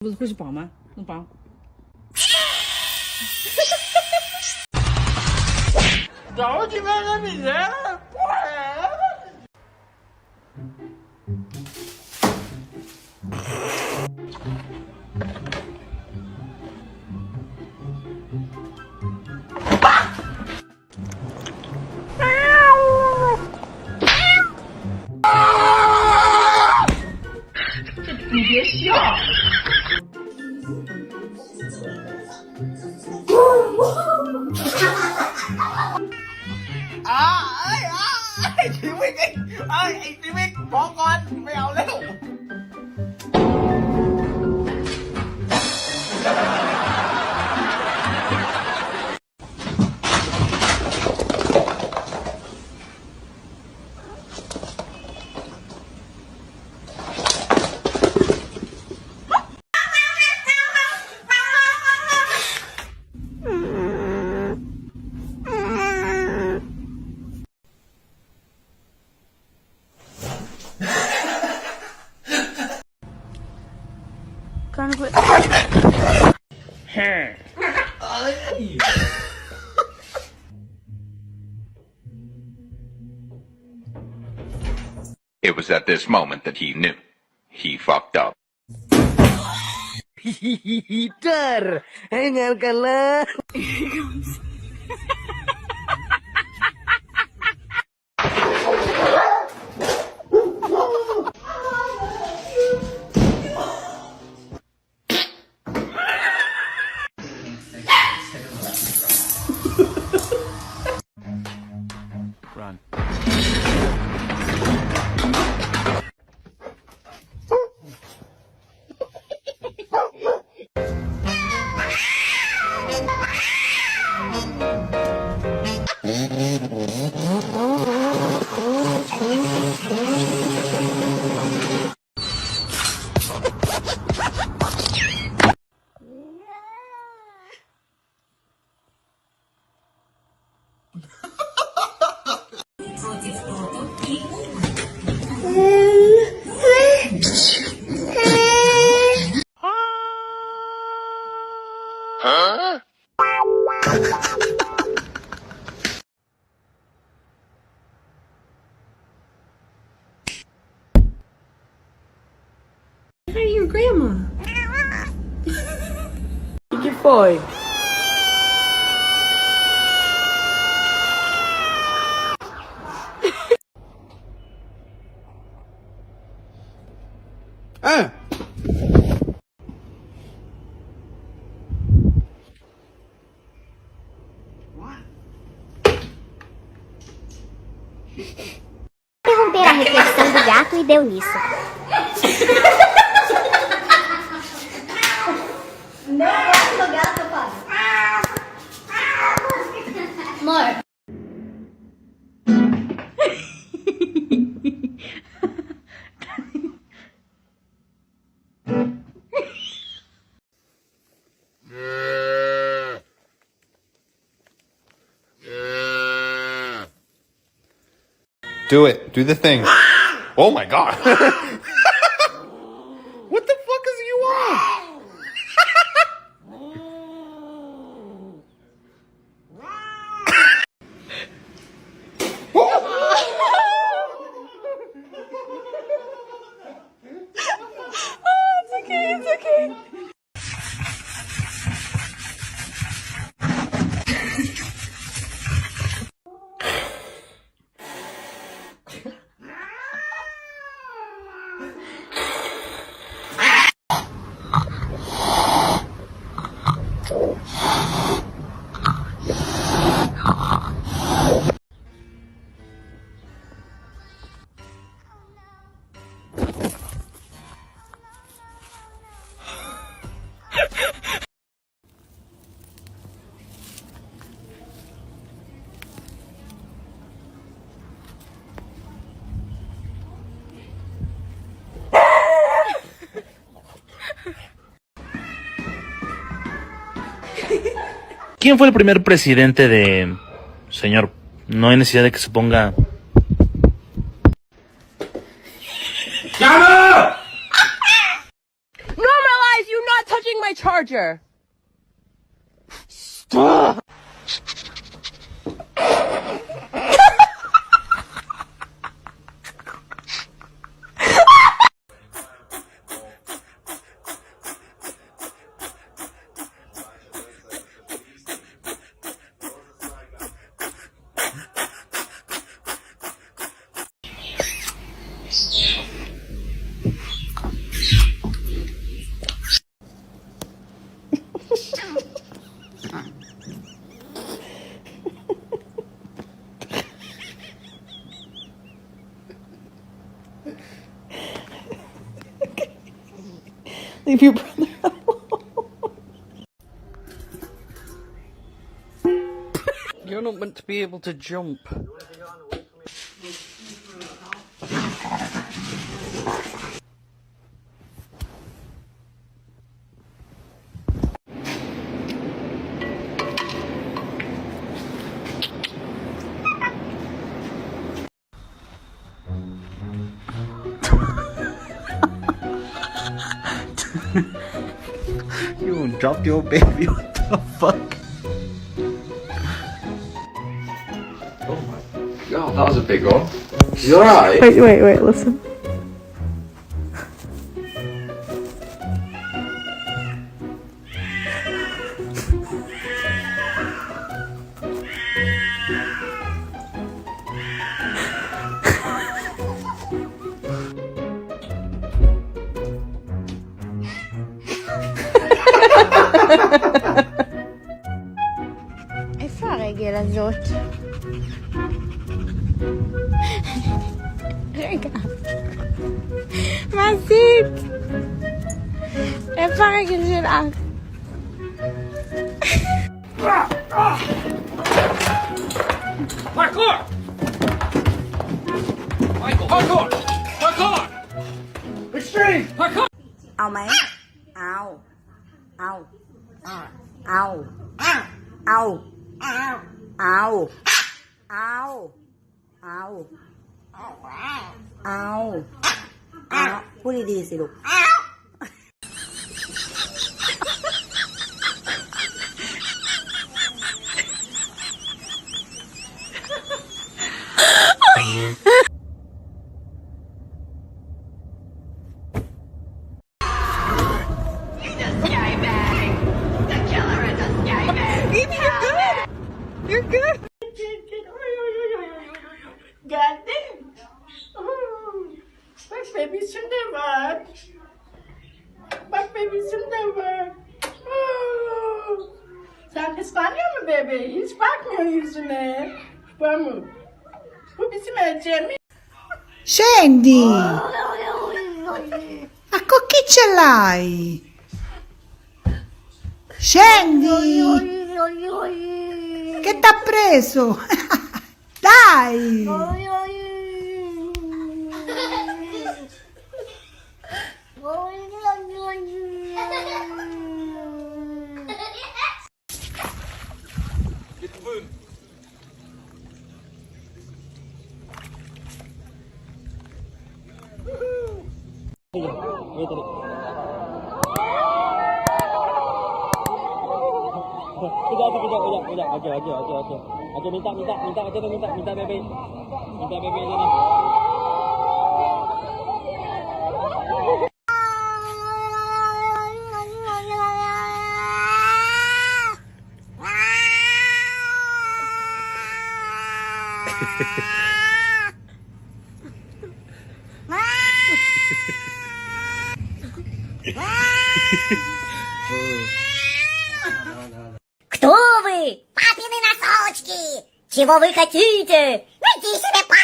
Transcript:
不是会去绑吗？能绑。早起来个女人，你别笑。ชีวิตไอ้ชีวิตพอก่อนไม่เอาแล้ว 看着会。嘿。It was at this moment that he knew. He fucked up. Peter, hingalkanlah. Run. Huh? Hey, your grandma. O que foi? Interromper a reflexão do gato e deu nisso. Não gosto do gato, pai. Amor. Do it. Do the thing. Oh my god. What the fuck is you on? It's okay. ¿Quién fue el primer presidente de... Señor, no hay necesidad de que se ponga... ¡Llama! Normalize you not my charger? Leave your brother alone. You're not meant to be able to jump. You dropped your baby. What the fuck? Oh my god, that was a big one. You alright? Wait, listen. איפה הרגל הזאת? רגע. מה עשית? איפה הרגל שלך? Parkour! Michael, parkour! Parkour! Extreme! Parkour! เอาไหมเอาเอาเอาเอาเอาเอาเอาพูดดีๆสิลูก Bak bebişim de var. Bak bebişim de var. Sen kıskanıyor musun bebeği? Hiç bakmıyor yüzüne. Pamuk. Bu bizim Ecem'i. Scendi! Ecco chi ce l'hai? Scendi! Che t'ha preso? Dai! Oke, minta bebe. Minta bebe aja nih. Кто вы? Папины носочки! Чего вы хотите? Найди себе папу!